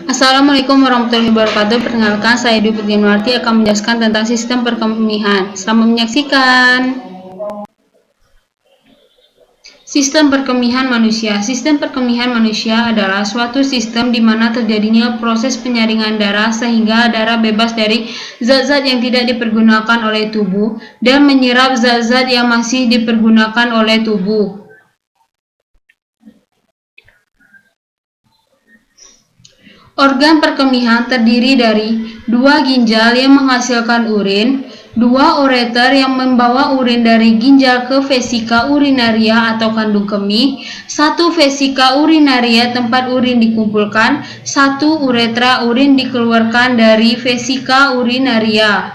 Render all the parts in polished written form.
Assalamualaikum warahmatullahi wabarakatuh. Perkenalkan, saya Dwi Putri akan menjelaskan tentang sistem perkemihan. Selamat menyaksikan. Sistem perkemihan manusia. Sistem perkemihan manusia adalah suatu sistem di mana terjadinya proses penyaringan darah sehingga darah bebas dari zat-zat yang tidak dipergunakan oleh tubuh dan menyerap zat-zat yang masih dipergunakan oleh tubuh. Organ perkemihan terdiri dari 2 ginjal yang menghasilkan urin, 2 ureter yang membawa urin dari ginjal ke vesika urinaria atau kandung kemih, 1 vesika urinaria tempat urin dikumpulkan, 1 uretra urin dikeluarkan dari vesika urinaria.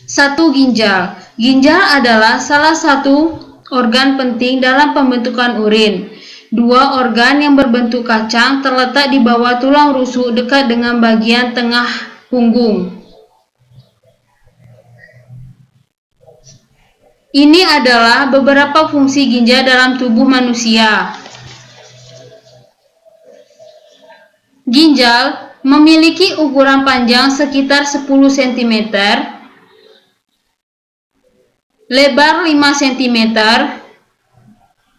1 ginjal. Ginjal adalah salah satu organ penting dalam pembentukan urin. 2 organ yang berbentuk kacang terletak di bawah tulang rusuk dekat dengan bagian tengah punggung. Ini adalah beberapa fungsi ginjal dalam tubuh manusia. Ginjal memiliki ukuran panjang sekitar 10 cm, lebar 5 cm,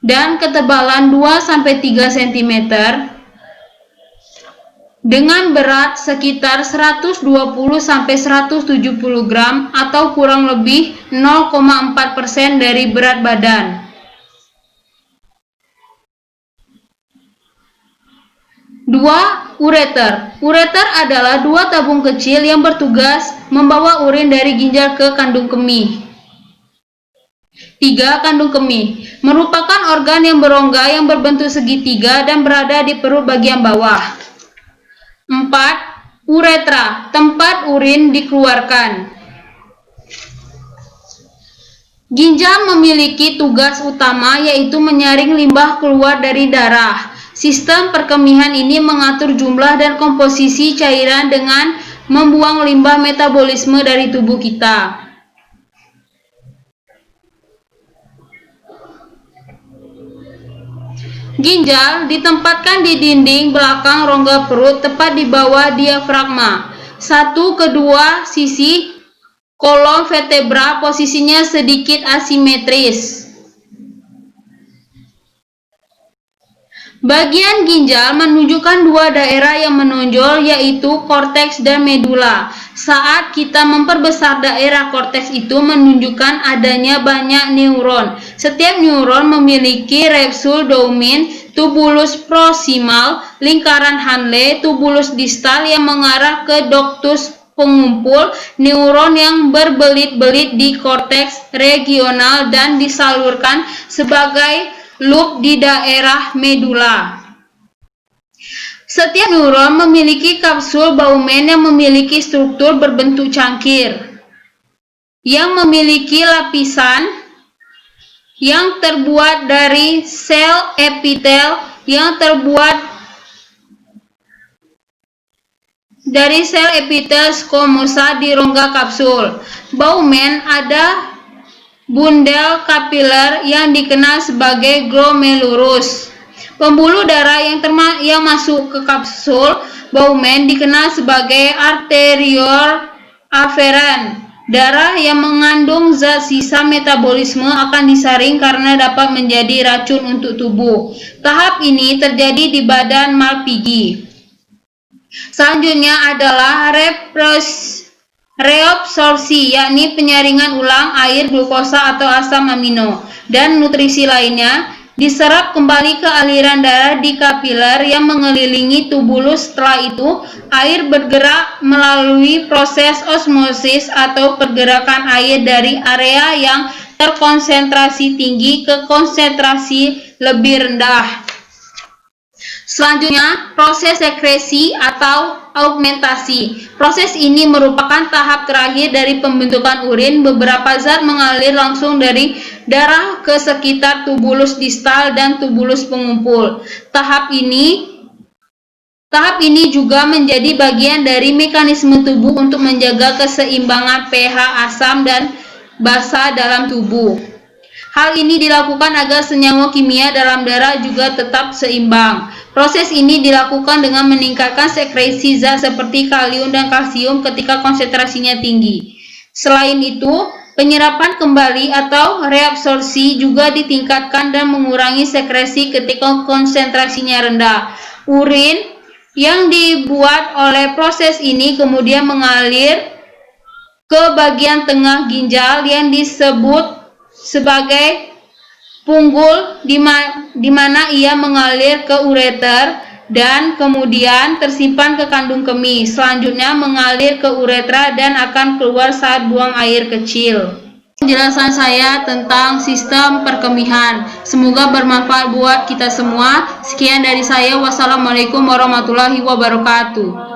dan ketebalan 2-3 cm dengan berat sekitar 120-170 gram atau kurang lebih 0,4% dari berat badan. Dua ureter. Ureter adalah 2 tabung kecil yang bertugas membawa urin dari ginjal ke kandung kemih. 3. Kandung kemih merupakan organ yang berongga yang berbentuk segitiga dan berada di perut bagian bawah. 4. Uretra, tempat urin dikeluarkan. Ginjal memiliki tugas utama yaitu menyaring limbah keluar dari darah. Sistem perkemihan ini mengatur jumlah dan komposisi cairan dengan membuang limbah metabolisme dari tubuh kita. Ginjal ditempatkan di dinding belakang rongga perut tepat di bawah diafragma. 1 kedua sisi kolom vertebra posisinya sedikit asimetris. Bagian ginjal menunjukkan 2 daerah yang menonjol yaitu korteks dan medula. Saat kita memperbesar daerah korteks itu menunjukkan adanya banyak neuron. Setiap neuron memiliki repsul domain, tubulus proximal, lingkaran Hanle, tubulus distal yang mengarah ke ductus pengumpul, neuron yang berbelit-belit di korteks regional dan disalurkan sebagai loop di daerah medula. Setiap neuron memiliki kapsul Bowman yang memiliki struktur berbentuk cangkir, yang memiliki lapisan yang terbuat dari sel epitel yang terbuat dari sel epitel squamosa di rongga kapsul. Bowman ada bundel kapiler yang dikenal sebagai glomerulus. Pembuluh darah yang masuk ke kapsul Bowman dikenal sebagai arteriole afferent. Darah yang mengandung zat sisa metabolisme akan disaring karena dapat menjadi racun untuk tubuh. Tahap ini terjadi di badan Malpighi. Selanjutnya adalah reabsorpsi, yakni penyaringan ulang air, glukosa atau asam amino, dan nutrisi lainnya diserap kembali ke aliran darah di kapiler yang mengelilingi tubulus. Setelah itu, air bergerak melalui proses osmosis atau pergerakan air dari area yang terkonsentrasi tinggi ke konsentrasi lebih rendah. Selanjutnya, proses sekresi atau augmentasi. Proses ini merupakan tahap terakhir dari pembentukan urin. Beberapa zat mengalir langsung dari darah ke sekitar tubulus distal dan tubulus pengumpul. Tahap ini juga menjadi bagian dari mekanisme tubuh untuk menjaga keseimbangan pH asam dan basa dalam tubuh. Hal ini dilakukan agar senyawa kimia dalam darah juga tetap seimbang. Proses ini dilakukan dengan meningkatkan sekresi zat seperti kalium dan kalsium ketika konsentrasinya tinggi. Selain itu, penyerapan kembali atau reabsorpsi juga ditingkatkan dan mengurangi sekresi ketika konsentrasinya rendah. Urin yang dibuat oleh proses ini kemudian mengalir ke bagian tengah ginjal yang disebut sebagai punggul, di mana ia mengalir ke ureter dan kemudian tersimpan ke kandung kemih. Selanjutnya mengalir ke uretra dan akan keluar saat buang air kecil. Penjelasan saya tentang sistem perkemihan. Semoga bermanfaat buat kita semua. Sekian dari saya. Wassalamualaikum warahmatullahi wabarakatuh.